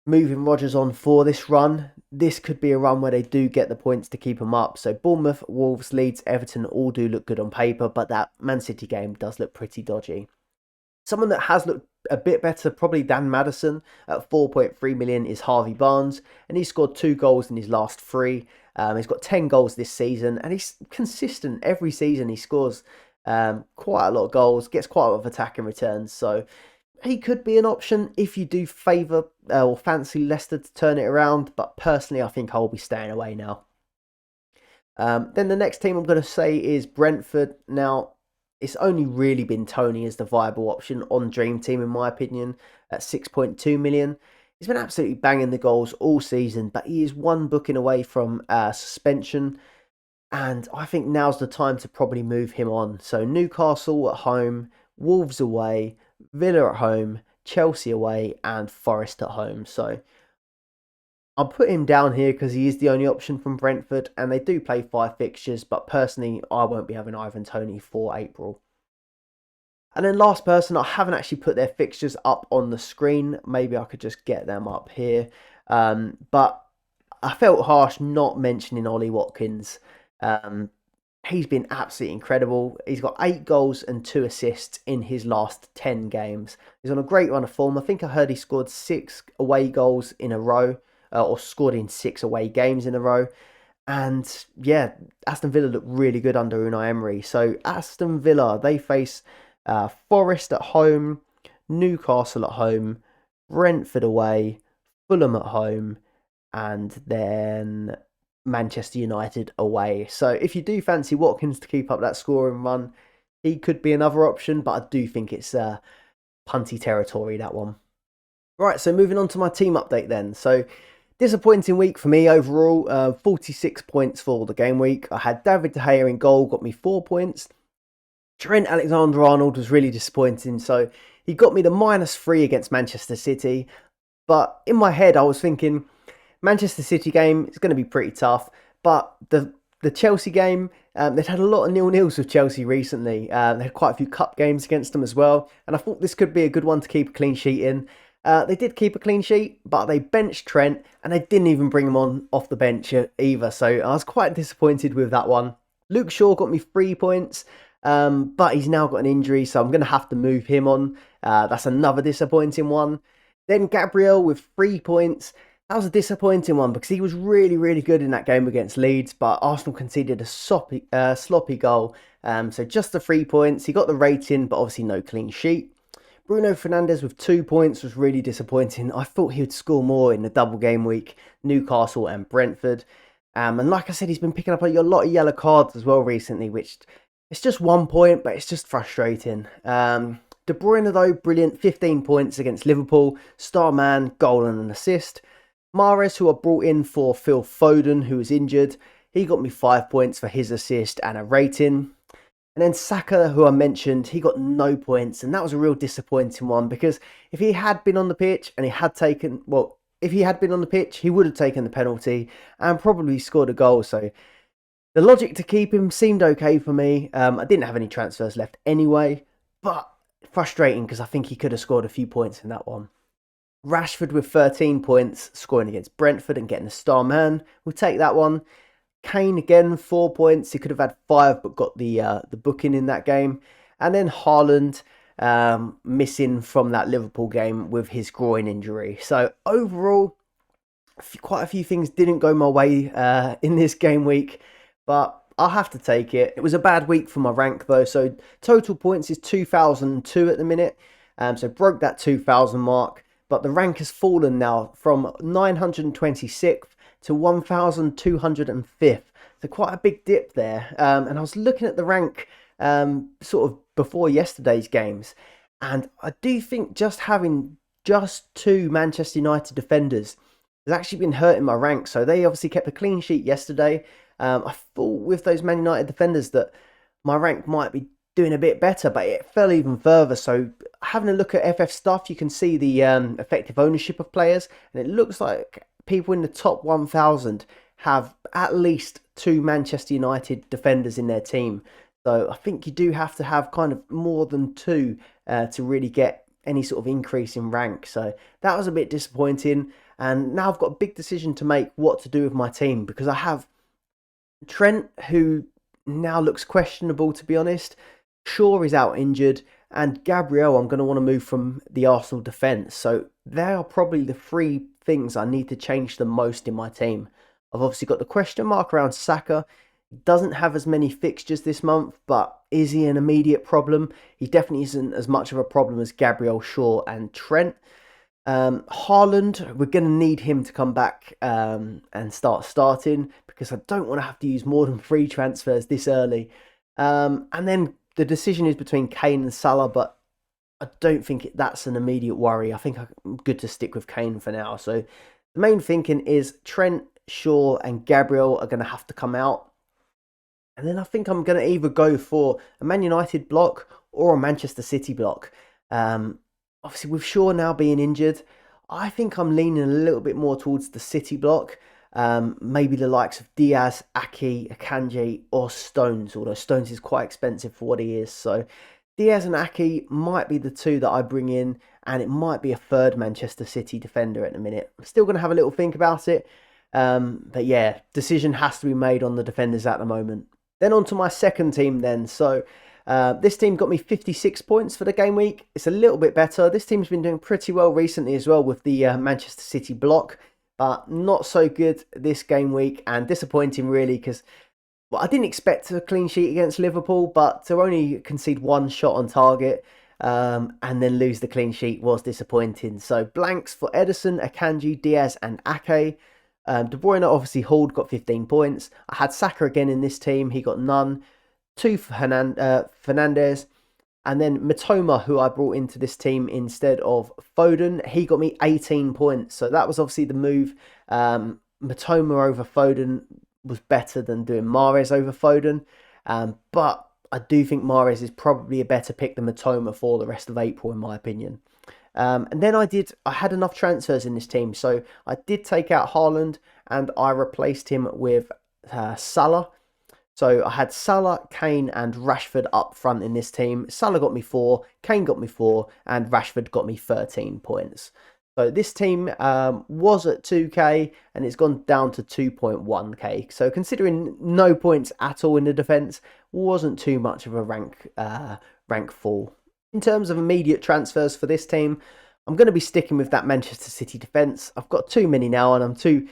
moving Rodgers on for this run, this could be a run where they do get the points to keep them up. So Bournemouth, Wolves, Leeds, Everton all do look good on paper, but that Man City game does look pretty dodgy. Someone that has looked a bit better probably than Maddison at 4.3 million is Harvey Barnes, and he scored 2 goals in his last 3. He's got 10 goals this season, and he's consistent every season. He scores quite a lot of goals, gets quite a lot of attacking returns. So he could be an option if you do favour or fancy Leicester to turn it around. But personally, I think I'll be staying away now. Then the next team I'm going to say is Brentford. Now, it's only really been Tony as the viable option on Dream Team, in my opinion, at 6.2 million. He's been absolutely banging the goals all season, but he is one booking away from suspension. And I think now's the time to probably move him on. So Newcastle at home, Wolves away, Villa at home, Chelsea away, and Forest at home. So I'll put him down here because he is the only option from Brentford, and they do play 5 fixtures, but personally, I won't be having Ivan Toney for April. And then last person, I haven't actually put their fixtures up on the screen. Maybe I could just get them up here. But I felt harsh not mentioning Ollie Watkins. He's been absolutely incredible. He's got 8 goals and 2 assists in his last 10 games. He's on a great run of form. I think I heard he scored 6 away goals in a row, or scored in 6 away games in a row. And yeah, Aston Villa look really good under Unai Emery. So Aston Villa, they face Forest at home, Newcastle at home, Brentford away, Fulham at home, and then Manchester United away. So if you do fancy Watkins to keep up that scoring run, he could be another option, but I do think it's punty territory, that one. Right, so moving on to my team update then. So disappointing week for me overall, 46 points for the game week. I had David De Gea in goal, got me 4 points. Trent Alexander-Arnold was really disappointing, so he got me the -3 against Manchester City. But in my head, I was thinking, Manchester City game is going to be pretty tough, but the Chelsea game, they'd had a lot of 0-0s with Chelsea recently. They had quite a few cup games against them as well, and I thought this could be a good one to keep a clean sheet in. They did keep a clean sheet, but they benched Trent, and they didn't even bring him on off the bench either, so I was quite disappointed with that one. Luke Shaw got me 3 points. But he's now got an injury, so I'm going to have to move him on. That's another disappointing one. Then Gabriel with 3 points. That was a disappointing one because he was really, really good in that game against Leeds, but Arsenal conceded a sloppy goal. So just the 3 points. He got the rating, but obviously no clean sheet. Bruno Fernandes with 2 points was really disappointing. I thought he would score more in the double game week, Newcastle and Brentford. And like I said, he's been picking up a lot of yellow cards as well recently, which... it's just 1 point, but it's just frustrating. De Bruyne, though, brilliant. 15 points against Liverpool. Star man, goal and an assist. Mahrez, who I brought in for Phil Foden, who was injured. He got me 5 points for his assist and a rating. And then Saka, who I mentioned, he got no points. And that was a real disappointing one because if he had been on the pitch and he had taken... well, if he had been on the pitch, he would have taken the penalty and probably scored a goal. So... the logic to keep him seemed okay for me. I didn't have any transfers left anyway, but frustrating because I think he could have scored a few points in that one. Rashford with 13 points, scoring against Brentford and getting a star man. We'll take that one. Kane again, 4 points. He could have had 5, but got the booking in that game. And then Haaland missing from that Liverpool game with his groin injury. So overall, quite a few things didn't go my way in this game week. But I'll have to take it. It was a bad week for my rank though. So total points is 2,002 at the minute. So broke that 2,000 mark. But the rank has fallen now from 926th to 1,205th. So quite a big dip there. And I was looking at the rank sort of before yesterday's games. And I do think just having just 2 Manchester United defenders has actually been hurting my rank. So they obviously kept a clean sheet yesterday. I thought with those Man United defenders that my rank might be doing a bit better, but it fell even further. So having a look at FFSTUFF, you can see the effective ownership of players, and it looks like people in the top 1,000 have at least 2 Manchester United defenders in their team. So I think you do have to have kind of more than 2 to really get any sort of increase in rank. So that was a bit disappointing. And now I've got a big decision to make what to do with my team, because I have Trent, who now looks questionable, to be honest. Shaw is out injured, and Gabriel, I'm going to want to move from the Arsenal defence. So they are probably the 3 things I need to change the most in my team. I've obviously got the question mark around Saka. He doesn't have as many fixtures this month, but is he an immediate problem? He definitely isn't as much of a problem as Gabriel, Shaw and Trent. Haaland, we're going to need him to come back and start starting, because I don't want to have to use more than 3 transfers this early. And then the decision is between Kane and Salah, but I don't think that's an immediate worry. I think I'm good to stick with Kane for now. So the main thinking is Trent, Shaw and Gabriel are going to have to come out. And then I think I'm going to either go for a Man United block or a Manchester City block. Obviously, with Shaw now being injured, I think I'm leaning a little bit more towards the City block. Maybe the likes of Diaz, Ake, Akanji or Stones, although Stones is quite expensive for what he is. So Diaz and Ake might be the 2 that I bring in, and it might be a third Manchester City defender at the minute. I'm still going to have a little think about it. But yeah, decision has to be made on the defenders at the moment. Then on to my second team then. So this team got me 56 points for the game week. It's a little bit better. This team's been doing pretty well recently as well with the Manchester City block, but not so good this game week, and disappointing really, because I didn't expect a clean sheet against Liverpool, but to only concede 1 shot on target and then lose the clean sheet was disappointing. So blanks for Ederson, Akanji, Diaz and Ake. De Bruyne obviously hauled, got 15 points. I had Saka again in this team. He got none. 2 for Fernandes. And then Mitoma, who I brought into this team instead of Foden, he got me 18 points. So that was obviously the move. Mitoma over Foden was better than doing Mahrez over Foden. But I do think Mahrez is probably a better pick than Mitoma for the rest of April, in my opinion. And then I had enough transfers in this team, so I did take out Haaland and I replaced him with Salah. So I had Salah, Kane and Rashford up front in this team. Salah got me 4, Kane got me 4 and Rashford got me 13 points. So this team was at 2k and it's gone down to 2.1k. So considering no points at all in the defence, wasn't too much of a rank fall. In terms of immediate transfers for this team, I'm going to be sticking with that Manchester City defence. I've got too many now and I'm too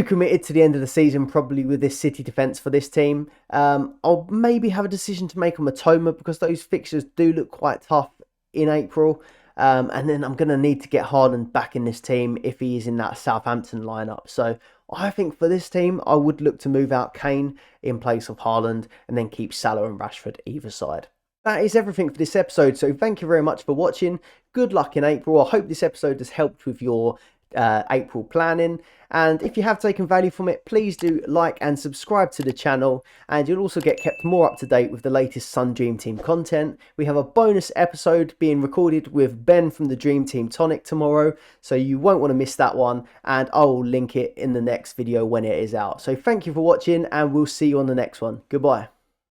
committed to the end of the season probably with this City defence for this team. I'll maybe have a decision to make on Mitoma because those fixtures do look quite tough in April. And then I'm going to need to get Haaland back in this team if he is in that Southampton lineup. So I think for this team, I would look to move out Kane in place of Haaland and then keep Salah and Rashford either side. That is everything for this episode, so thank you very much for watching. Good luck in April. I hope this episode has helped with your April planning, and if you have taken value from it, please do like and subscribe to the channel, and you'll also get kept more up to date with the latest Sun Dream Team content. We have a bonus episode being recorded with Ben from the Dream Team Tonic tomorrow, so you won't want to miss that one, and I'll link it in the next video when it is out. So thank you for watching, and we'll see you on the next one. Goodbye.